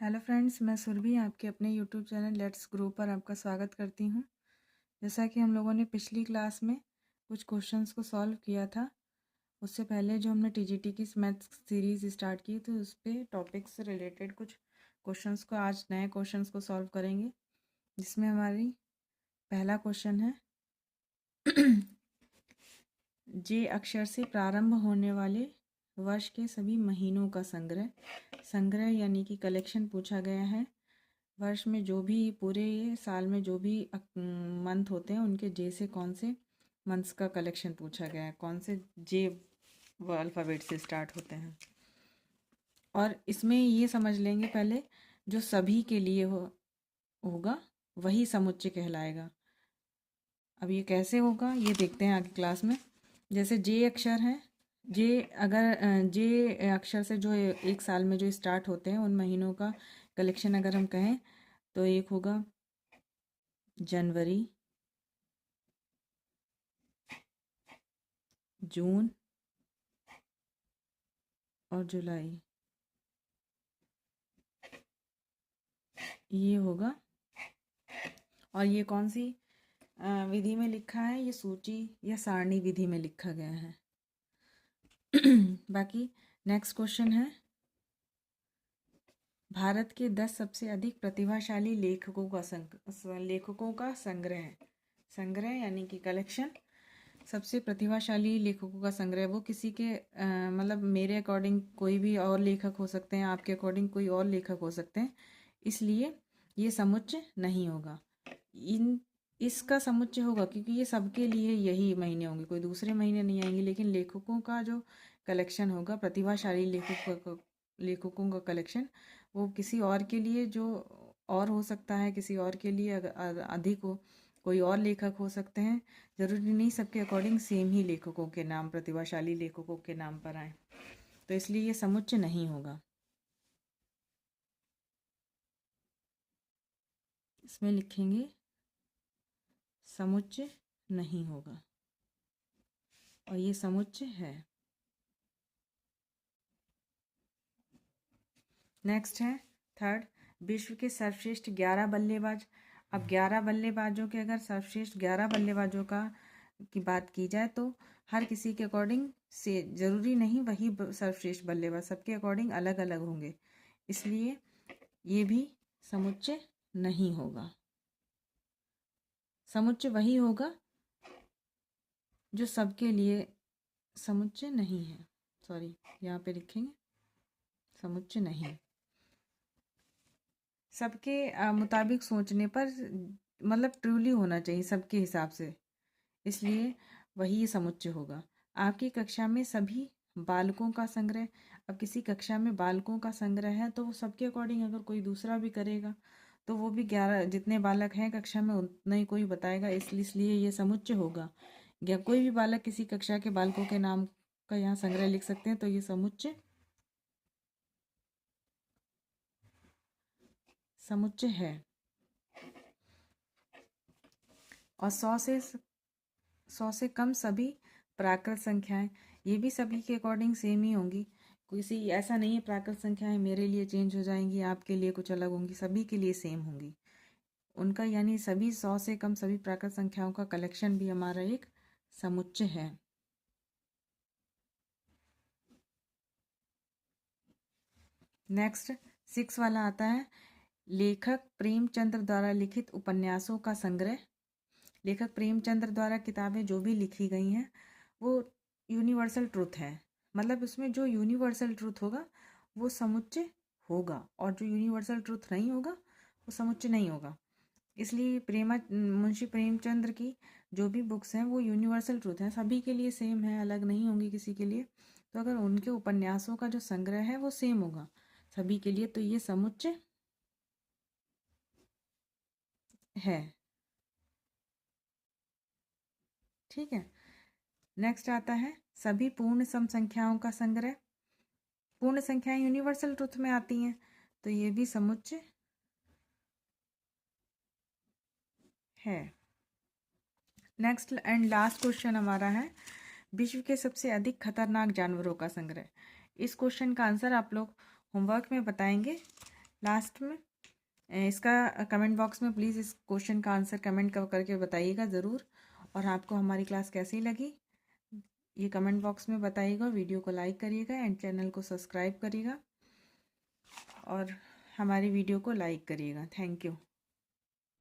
Hello friends, मैं सुरभि आपके अपने यूट्यूब चैनल लेट्स ग्रो पर आपका स्वागत करती हूँ। जैसा कि हम लोगों ने पिछली क्लास में कुछ क्वेश्चंस को सॉल्व किया था, उससे पहले जो हमने टीजीटी की मैथ्स सीरीज़ स्टार्ट की तो उस पर टॉपिक से रिलेटेड कुछ क्वेश्चंस को आज नए क्वेश्चंस को सॉल्व करेंगे, जिसमें हमारी पहला क्वेश्चन है जे अक्षर से प्रारंभ होने वाले वर्ष के सभी महीनों का संग्रह यानी कि कलेक्शन पूछा गया है। वर्ष में जो भी पूरे साल में जो भी मंथ होते हैं उनके जे से कौन से मंथ्स का कलेक्शन पूछा गया है, कौन से जे वो अल्फ़ाबेट से स्टार्ट होते हैं। और इसमें ये समझ लेंगे पहले, जो सभी के लिए होगा वही समुच्चय कहलाएगा। अब ये कैसे होगा ये देखते हैं आगे क्लास में। जैसे जे अक्षर है, जे अक्षर से जो एक साल में जो स्टार्ट होते हैं उन महीनों का कलेक्शन अगर हम कहें तो एक होगा जनवरी, जून और जुलाई, ये होगा। और ये कौन सी विधि में लिखा है? ये सूची या सारणी विधि में लिखा गया है। बाकी नेक्स्ट क्वेश्चन है, भारत के 10 सबसे अधिक प्रतिभाशाली लेखकों का संग्रह यानी कि कलेक्शन। सबसे प्रतिभाशाली लेखकों का संग्रह, वो किसी के मतलब मेरे अकॉर्डिंग कोई भी और लेखक हो सकते हैं, आपके अकॉर्डिंग कोई और लेखक हो सकते हैं, इसलिए ये समुच्चय नहीं होगा। इसका समुच्चय होगा क्योंकि ये सबके लिए यही महीने होंगे, कोई दूसरे महीने नहीं आएंगे। लेकिन लेखकों का जो कलेक्शन होगा, प्रतिभाशाली लेखकों का कलेक्शन, वो किसी और के लिए जो और हो सकता है, किसी और के लिए अधिक हो, कोई और लेखक हो सकते हैं। ज़रूरी नहीं सबके अकॉर्डिंग सेम ही लेखकों के नाम, प्रतिभाशाली लेखकों के नाम पर आए, तो इसलिए ये समुच्चय नहीं होगा। इसमें लिखेंगे समुच्चय नहीं होगा, और ये समुच्चय है। नेक्स्ट है थर्ड, विश्व के सर्वश्रेष्ठ 11 बल्लेबाज। अब 11 बल्लेबाजों के अगर सर्वश्रेष्ठ 11 बल्लेबाजों की बात की जाए तो हर किसी के अकॉर्डिंग से ज़रूरी नहीं वही सर्वश्रेष्ठ बल्लेबाज, सबके अकॉर्डिंग अलग अलग होंगे, इसलिए ये भी समुच्चय नहीं होगा। समुच्चय वही होगा जो सबके लिए समुच्चय नहीं है। सॉरी, यहाँ पे लिखेंगे समुच्चय नहीं, सबके मुताबिक सोचने पर, मतलब ट्रूली होना चाहिए सबके हिसाब से, इसलिए वही समुच्चय होगा। आपकी कक्षा में सभी बालकों का संग्रह। अब किसी कक्षा में बालकों का संग्रह है तो वो सबके अकॉर्डिंग अगर कोई दूसरा भी करेगा तो वो भी 11 जितने बालक हैं कक्षा में उतना ही कोई बताएगा, इसलिए ये समुच्चय होगा। या कोई भी बालक किसी कक्षा के बालकों के नाम का यहाँ संग्रह लिख सकते हैं, तो ये समुच्चय है। और 100 से कम सभी प्राकृत संख्याएं, ये भी सभी के अकॉर्डिंग सेम ही होंगी। किसी ऐसा नहीं है प्राकृत संख्याएं मेरे लिए चेंज हो जाएंगी, आपके लिए कुछ अलग होंगी, सभी के लिए सेम होंगी उनका, यानी सभी 100 से कम सभी प्राकृत संख्याओं का कलेक्शन भी हमारा एक समुच्चय है। नेक्स्ट 6 वाला आता है, लेखक प्रेमचंद्र द्वारा लिखित उपन्यासों का संग्रह। लेखक प्रेमचंद्र द्वारा किताबें जो भी लिखी गई हैं वो यूनिवर्सल ट्रूथ है, मतलब उसमें जो यूनिवर्सल ट्रूथ होगा वो समुच्चय होगा, और जो यूनिवर्सल ट्रूथ नहीं होगा वो समुच्चय नहीं होगा। इसलिए मुंशी प्रेमचंद्र की जो भी बुक्स हैं वो यूनिवर्सल ट्रूथ हैं, सभी के लिए सेम है, अलग नहीं होंगी किसी के लिए। तो अगर उनके उपन्यासों का जो संग्रह है वो सेम होगा सभी के लिए, तो ये समुच्चय है। ठीक है। नेक्स्ट आता है सभी पूर्ण सम संख्याओं का संग्रह। पूर्ण संख्याएं यूनिवर्सल ट्रूथ में आती हैं, तो ये भी समुच्चय है। नेक्स्ट एंड लास्ट क्वेश्चन हमारा है, विश्व के सबसे अधिक खतरनाक जानवरों का संग्रह। इस क्वेश्चन का आंसर आप लोग होमवर्क में बताएंगे, लास्ट में इसका कमेंट बॉक्स में प्लीज़ इस क्वेश्चन का आंसर कमेंट करके बताइएगा ज़रूर। और आपको हमारी क्लास कैसी लगी ये कमेंट बॉक्स में बताइएगा। वीडियो को लाइक करिएगा एंड चैनल को सब्सक्राइब करिएगा और हमारी वीडियो को लाइक करिएगा। Thank you.